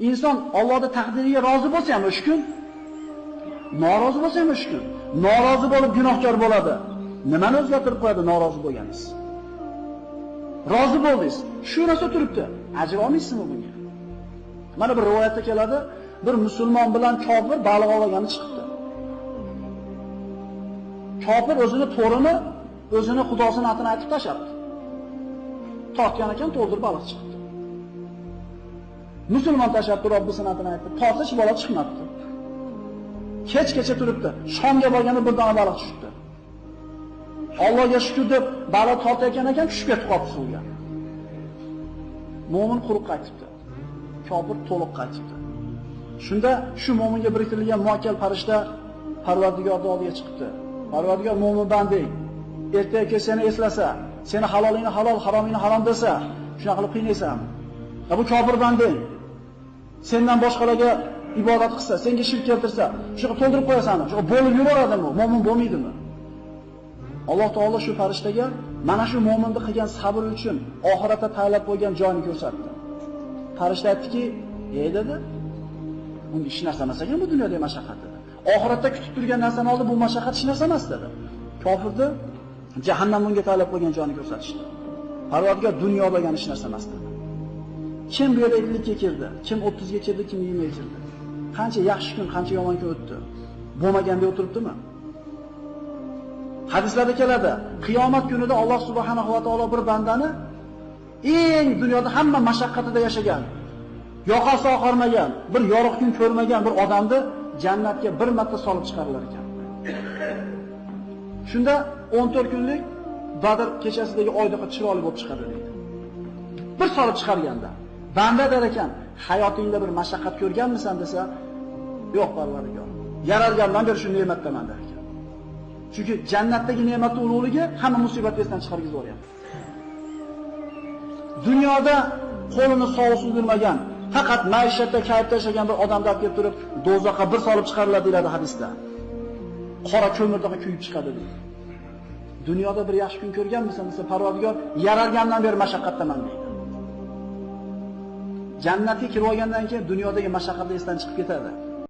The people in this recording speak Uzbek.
Inson Allohning taqdiriga rozi bo'lsa ham o'sha kun, norozi bo'lsa ham o'sha kun, norozi bo'lib gunohkor bo'ladi. Nimani o'zgartirib qo'yadi norozi bo'lganingiz? Rozi bo'ldingiz. Shu narsa turibdi. Ajr olmaysizmi bunga? Mana bir rivoyatda keladi, bir musulmon bilan kofir baliq ovlagani chiqibdi. Kofir o'zini to'rini, o'zini xudosini atini aytib tashlabdi. Tortgan ekan, to'ldirib baliq chiqdi. Musulmon tashlabdi, Robbisini atini aytdi. Tortsa hech bola chiqmabdi. Kechgacha turibdi. Shomga borganda bir dona baliq tushibdi. Allohga shukr deb baliq tortayotgan ekan, tushib ketib qoldi suvga. Mo'min quruq qaytibdi. Kofir to'liq qaytibdi. Shunda shu mo'minga biriktirilgan muakkal farishta Parvardigorning oldiga chiqibdi. Parvardigor mo'min banding, ertaga seni eslasa, seni halolingni halol, haromingni harom desa, shunaqa qilib qiynaysan. Bu kofir banding, sendan boshqalarga ibodat qilsa, senga shirk keltirsa, shuga to'ldirib qo'yasan, shuga bo'lib yuraveradimi? Mo'min bo'lmaydimi? Alloh taolo shu farishtaga mana shu mo'minni qilgan sabr uchun oxiratda tayyorlab qo'ygan joyini ko'rsatdi. Farishta aytdiki, "Ey" dedi, "Bunga hech narsa emas ekan bu dunyodagi mashaqqat" dedi. Oxiratda kutib turgan narsani oldi, bu mashaqqat hech narsa emas dedi. Kofirni jahannam unga tayyorlab qo'ygan joyini ko'rsatishdi. Parvardigor dunyo bo'lgan hech narsa emas dedi. Kim bu yerga 50 ga kirdi, kim 30 ga kirdi, kim 20 ga kirdi. Qancha yaxshi kun, qancha yomon kun o'tdi. Bo'lmaganda o'tiribdimi? Hadislarda keladi, qiyomat kunida Alloh subhanahu va taolo bir bandani eng dunyoda hamma mashaqqatida yashagan, yoqasi oqarmagan, bir yorug' kun ko'rmagan bir odamni jannatga bir marta solib chiqarilar ekan. Shunda 14 kunlik Badr kechasidagi oydek chiroyli bo'lib chiqadi deydi. Bir solib chiqarganda, banda der ekan, hayotingda bir mashaqqat ko'rganmisan desa, yo'q Parvardigor. Yaralgandan beri shu ne'matdaman der ekan. Chunki jannatdagi ne'matning ulug'ligi hamma musibatni esdan chiqargizib yuboryapti. Dunyoda qo'lini sovuq suzdirmagan, faqat maishatda kayfda yashagan bir odamni olib kelib turib, do'zaxga bir solib chiqariladi deyiladi hadisda. Qora ko'mirdaqa kuyib chiqadi deydi. Dunyoda bir yaxshi kun ko'rganmisan desa, Parvardigor yaralgandan beri mashaqqatdaman deydi. Jannatga kirib olgandan keyin dunyodagi mashaqqat esdan chiqib ketadi.